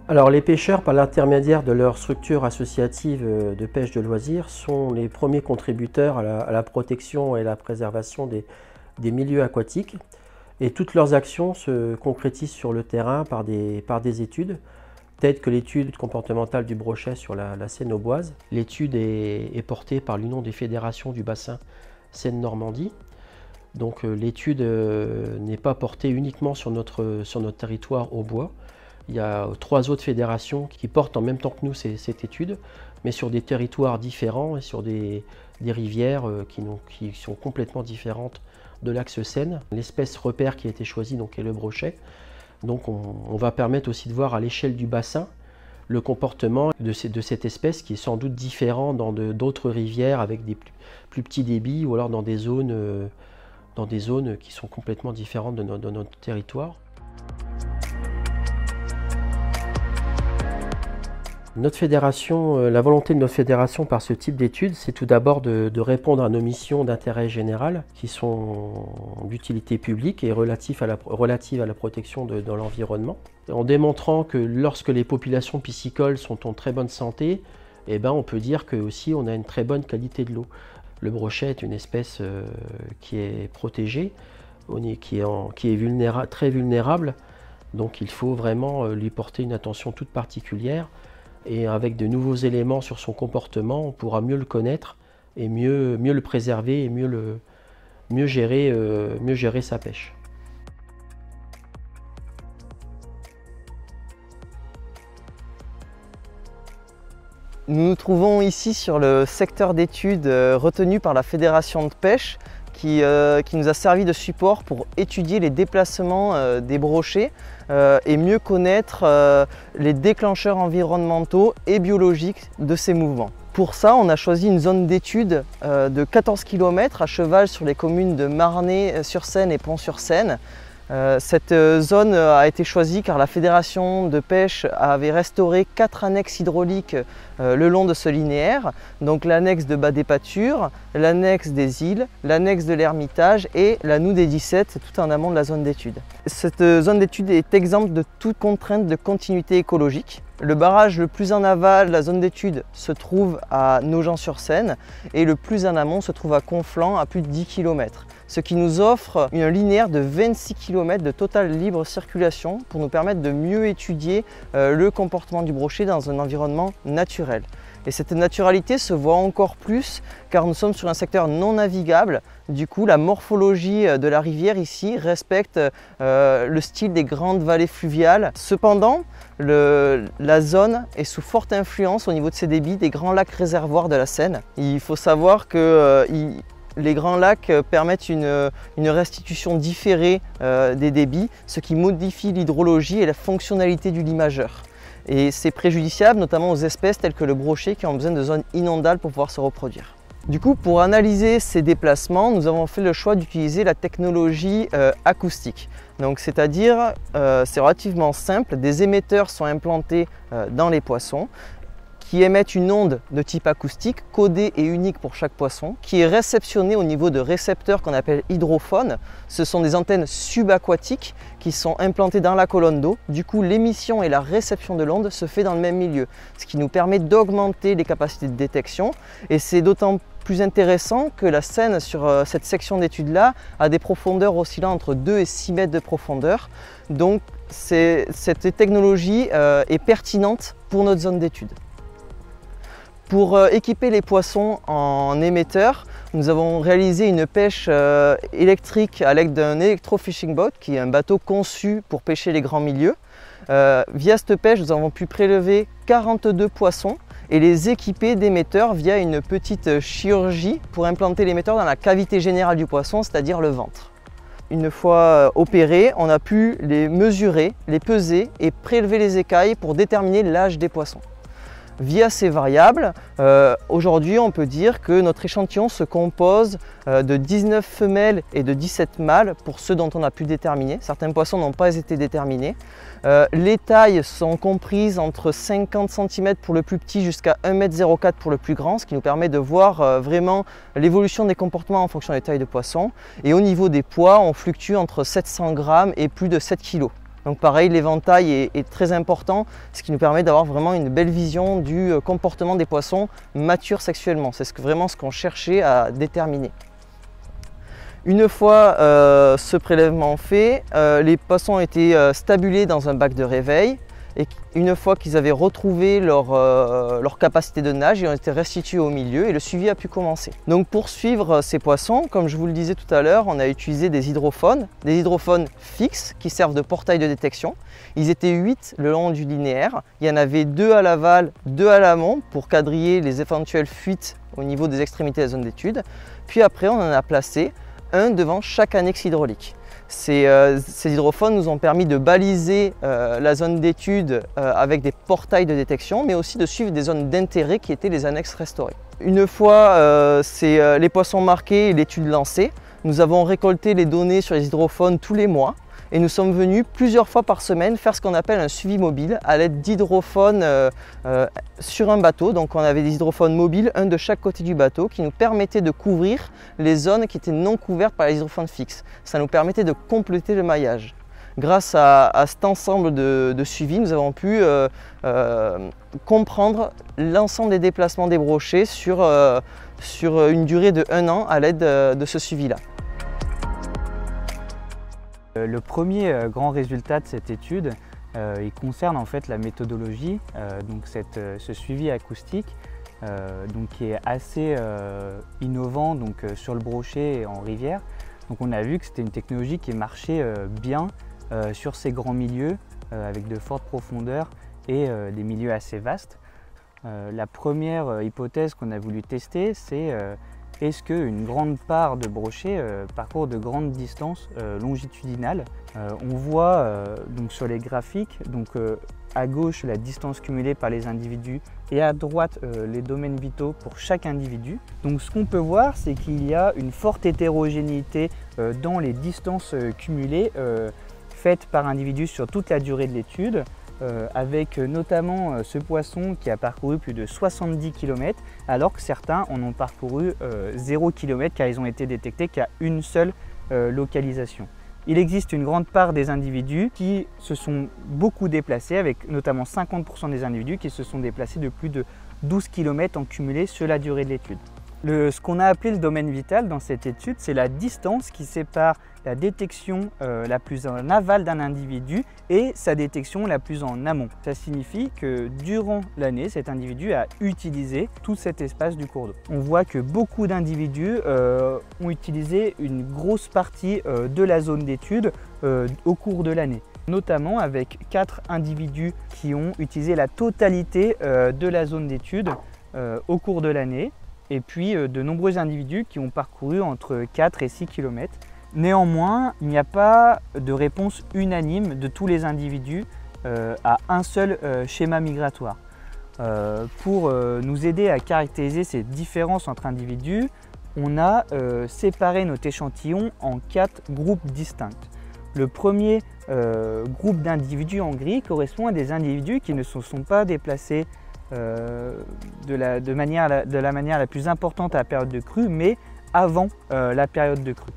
Alors les pêcheurs, par l'intermédiaire de leur structure associative de pêche de loisirs, sont les premiers contributeurs à la protection et la préservation des milieux aquatiques. Et toutes leurs actions se concrétisent sur le terrain par des études, telles que l'étude comportementale du brochet sur la Seine auboise. L'étude est portée par l'Union des fédérations du bassin Seine-Normandie. Donc l'étude n'est pas portée uniquement sur notre territoire aubois. Il y a 3 autres fédérations qui portent en même temps que nous cette étude, mais sur des territoires différents et sur des rivières qui sont complètement différentes de l'axe Seine. L'espèce repère qui a été choisie est le brochet. Donc on va permettre aussi de voir à l'échelle du bassin le comportement de cette espèce qui est sans doute différent dans d'autres rivières avec des plus petits débits ou alors dans des zones qui sont complètement différentes de notre territoire. Notre fédération, la volonté de notre fédération par ce type d'études, c'est tout d'abord de répondre à nos missions d'intérêt général qui sont d'utilité publique et relatives à la protection de l'environnement. En démontrant que lorsque les populations piscicoles sont en très bonne santé, on peut dire que aussi on a une très bonne qualité de l'eau. Le brochet est une espèce qui est protégée, qui est très vulnérable, donc il faut vraiment lui porter une attention toute particulière. Et avec de nouveaux éléments sur son comportement, on pourra mieux le connaître et mieux le préserver et mieux gérer sa pêche. Nous nous trouvons ici sur le secteur d'études retenu par la Fédération de pêche qui nous a servi de support pour étudier les déplacements des brochets et mieux connaître les déclencheurs environnementaux et biologiques de ces mouvements. Pour ça, on a choisi une zone d'étude de 14 km à cheval sur les communes de Marnay-sur-Seine et Pont-sur-Seine. Cette zone a été choisie car la Fédération de pêche avait restauré 4 annexes hydrauliques le long de ce linéaire, donc l'annexe de Bas-des-Pâtures, l'annexe des îles, l'annexe de l'Ermitage et la Noue des 17, tout en amont de la zone d'étude. Cette zone d'étude est exempte de toute contrainte de continuité écologique. Le barrage le plus en aval de la zone d'étude se trouve à Nogent-sur-Seine et le plus en amont se trouve à Conflans à plus de 10 km. Ce qui nous offre une linéaire de 26 km de totale libre circulation pour nous permettre de mieux étudier le comportement du brochet dans un environnement naturel. Et cette naturalité se voit encore plus car nous sommes sur un secteur non navigable. Du coup, la morphologie de la rivière ici respecte le style des grandes vallées fluviales. Cependant, la zone est sous forte influence au niveau de ses débits des grands lacs réservoirs de la Seine. Il faut savoir que les grands lacs permettent une restitution différée des débits, ce qui modifie l'hydrologie et la fonctionnalité du limageur. Et c'est préjudiciable notamment aux espèces telles que le brochet qui ont besoin de zones inondables pour pouvoir se reproduire. Du coup, pour analyser ces déplacements, nous avons fait le choix d'utiliser la technologie acoustique. Donc, c'est-à-dire, c'est relativement simple, des émetteurs sont implantés dans les poissons qui émettent une onde de type acoustique, codée et unique pour chaque poisson, qui est réceptionnée au niveau de récepteurs qu'on appelle hydrophones. Ce sont des antennes subaquatiques qui sont implantées dans la colonne d'eau. Du coup, l'émission et la réception de l'onde se fait dans le même milieu, ce qui nous permet d'augmenter les capacités de détection. Et c'est d'autant plus intéressant que la Seine, sur cette section d'études-là, a des profondeurs oscillant entre 2 et 6 mètres de profondeur. Donc, cette technologie est pertinente pour notre zone d'étude. Pour équiper les poissons en émetteurs, nous avons réalisé une pêche électrique à l'aide d'un electro-fishing boat, qui est un bateau conçu pour pêcher les grands milieux. Via cette pêche, nous avons pu prélever 42 poissons et les équiper d'émetteurs via une petite chirurgie pour implanter l'émetteur dans la cavité générale du poisson, c'est-à-dire le ventre. Une fois opérés, on a pu les mesurer, les peser et prélever les écailles pour déterminer l'âge des poissons. Vie assez variable. Aujourd'hui, on peut dire que notre échantillon se compose de 19 femelles et de 17 mâles pour ceux dont on a pu déterminer. Certains poissons n'ont pas été déterminés. Les tailles sont comprises entre 50 cm pour le plus petit jusqu'à 1,04 m pour le plus grand, ce qui nous permet de voir vraiment l'évolution des comportements en fonction des tailles de poissons. Et au niveau des poids, on fluctue entre 700 g et plus de 7 kg. Donc pareil, l'éventail est très important, ce qui nous permet d'avoir vraiment une belle vision du comportement des poissons matures sexuellement. C'est vraiment ce qu'on cherchait à déterminer. Une fois ce prélèvement fait, les poissons ont été stabulés dans un bac de réveil et une fois qu'ils avaient retrouvé leur capacité de nage, ils ont été restitués au milieu et le suivi a pu commencer. Donc pour suivre ces poissons, comme je vous le disais tout à l'heure, on a utilisé des hydrophones fixes qui servent de portail de détection. Ils étaient 8 le long du linéaire, il y en avait 2 à l'aval, 2 à l'amont pour quadriller les éventuelles fuites au niveau des extrémités de la zone d'étude. Puis après on en a placé un devant chaque annexe hydraulique. Ces hydrophones nous ont permis de baliser la zone d'étude avec des portails de détection, mais aussi de suivre des zones d'intérêt qui étaient les annexes restaurées. Une fois les poissons marqués et l'étude lancée, nous avons récolté les données sur les hydrophones tous les mois et nous sommes venus plusieurs fois par semaine faire ce qu'on appelle un suivi mobile à l'aide d'hydrophones sur un bateau. Donc on avait des hydrophones mobiles, un de chaque côté du bateau, qui nous permettaient de couvrir les zones qui étaient non couvertes par les hydrophones fixes. Ça nous permettait de compléter le maillage. Grâce à cet ensemble de suivi, nous avons pu comprendre l'ensemble des déplacements des brochets sur une durée de 1 an à l'aide de ce suivi-là. Le premier grand résultat de cette étude, il concerne en fait la méthodologie, donc ce suivi acoustique, qui est assez innovant sur le brochet et en rivière. Donc on a vu que c'était une technologie qui marchait bien sur ces grands milieux avec de fortes profondeurs et des milieux assez vastes. La première hypothèse qu'on a voulu tester, c'est est-ce qu'une grande part de brochets parcourt de grandes distances longitudinales. On voit sur les graphiques, à gauche la distance cumulée par les individus et à droite les domaines vitaux pour chaque individu. Donc ce qu'on peut voir, c'est qu'il y a une forte hétérogénéité dans les distances cumulées faites par individu sur toute la durée de l'étude. Avec notamment ce poisson qui a parcouru plus de 70 km alors que certains en ont parcouru 0 km car ils ont été détectés qu'à une seule localisation. Il existe une grande part des individus qui se sont beaucoup déplacés, avec notamment 50% des individus qui se sont déplacés de plus de 12 km en cumulé sur la durée de l'étude. Ce qu'on a appelé le domaine vital dans cette étude, c'est la distance qui sépare la détection la plus en aval d'un individu et sa détection la plus en amont. Ça signifie que durant l'année, cet individu a utilisé tout cet espace du cours d'eau. On voit que beaucoup d'individus ont utilisé une grosse partie de la zone d'étude au cours de l'année, notamment avec 4 individus qui ont utilisé la totalité de la zone d'étude au cours de l'année. Et puis de nombreux individus qui ont parcouru entre 4 et 6 km. Néanmoins, il n'y a pas de réponse unanime de tous les individus à un seul schéma migratoire. Pour nous aider à caractériser ces différences entre individus, on a séparé notre échantillon en 4 groupes distincts. Le premier groupe d'individus en gris correspond à des individus qui ne se sont pas déplacés de la manière la plus importante à la période de crue, mais avant la période de crue.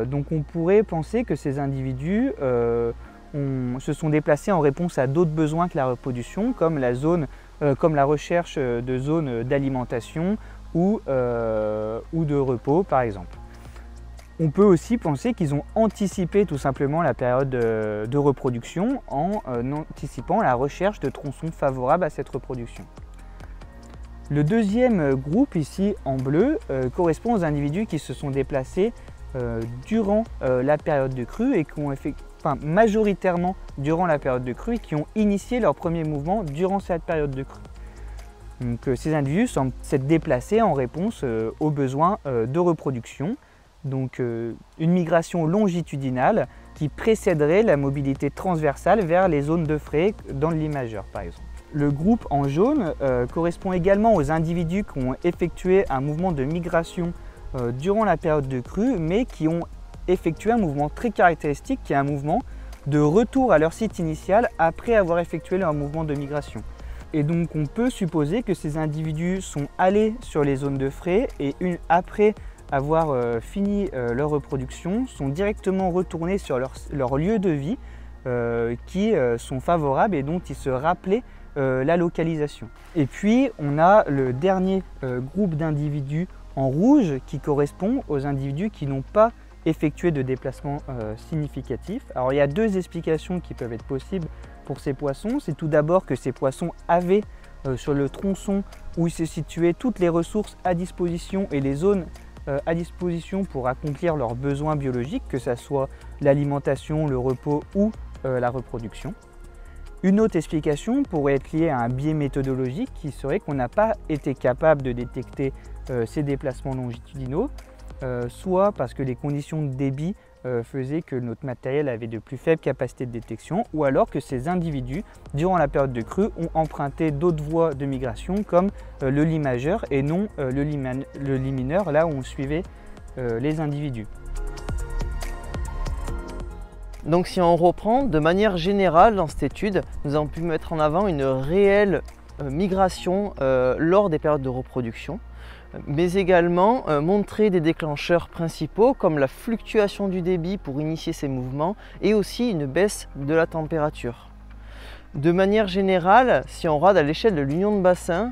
Donc on pourrait penser que ces individus se sont déplacés en réponse à d'autres besoins que la reproduction, comme la recherche de zones d'alimentation ou de repos par exemple. On peut aussi penser qu'ils ont anticipé tout simplement la période de reproduction en anticipant la recherche de tronçons favorables à cette reproduction. Le deuxième groupe, ici en bleu, correspond aux individus qui se sont déplacés durant la période de crue et qui ont majoritairement durant la période de crue et qui ont initié leur premier mouvement durant cette période de crue. Donc, ces individus semblent s'être déplacés en réponse aux besoins de reproduction. Donc une migration longitudinale qui précéderait la mobilité transversale vers les zones de frai dans le lit majeur par exemple. Le groupe en jaune correspond également aux individus qui ont effectué un mouvement de migration durant la période de crue, mais qui ont effectué un mouvement très caractéristique, qui est un mouvement de retour à leur site initial après avoir effectué leur mouvement de migration. Et donc on peut supposer que ces individus sont allés sur les zones de frai et après avoir fini leur reproduction, sont directement retournés sur leur lieu de vie qui sont favorables et dont ils se rappelaient la localisation. Et puis on a le dernier groupe d'individus en rouge qui correspond aux individus qui n'ont pas effectué de déplacement significatif. Alors il y a deux explications qui peuvent être possibles pour ces poissons. C'est tout d'abord que ces poissons avaient sur le tronçon où ils se situaient toutes les ressources à disposition et les zones à disposition pour accomplir leurs besoins biologiques, que ce soit l'alimentation, le repos ou la reproduction. Une autre explication pourrait être liée à un biais méthodologique qui serait qu'on n'a pas été capable de détecter ces déplacements longitudinaux, soit parce que les conditions de débit faisaient que notre matériel avait de plus faibles capacités de détection, ou alors que ces individus, durant la période de crue, ont emprunté d'autres voies de migration comme le lit majeur et non le lit mineur, là où on suivait les individus. Donc si on reprend, de manière générale dans cette étude, nous avons pu mettre en avant une réelle migration lors des périodes de reproduction, mais également montrer des déclencheurs principaux comme la fluctuation du débit pour initier ces mouvements et aussi une baisse de la température. De manière générale, si on regarde à l'échelle de l'Union de bassin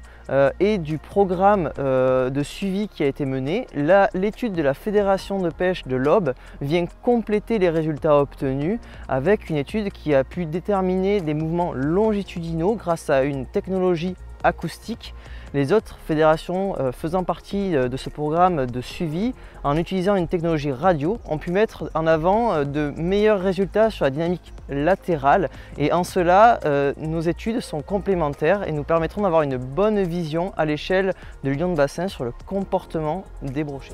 et du programme de suivi qui a été mené, l'étude de la Fédération de pêche de l'Aube vient compléter les résultats obtenus avec une étude qui a pu déterminer des mouvements longitudinaux grâce à une technologie acoustique. Les autres fédérations faisant partie de ce programme de suivi, en utilisant une technologie radio, ont pu mettre en avant de meilleurs résultats sur la dynamique latérale. Et en cela, nos études sont complémentaires et nous permettront d'avoir une bonne vision à l'échelle de l'Union de bassin sur le comportement des brochets.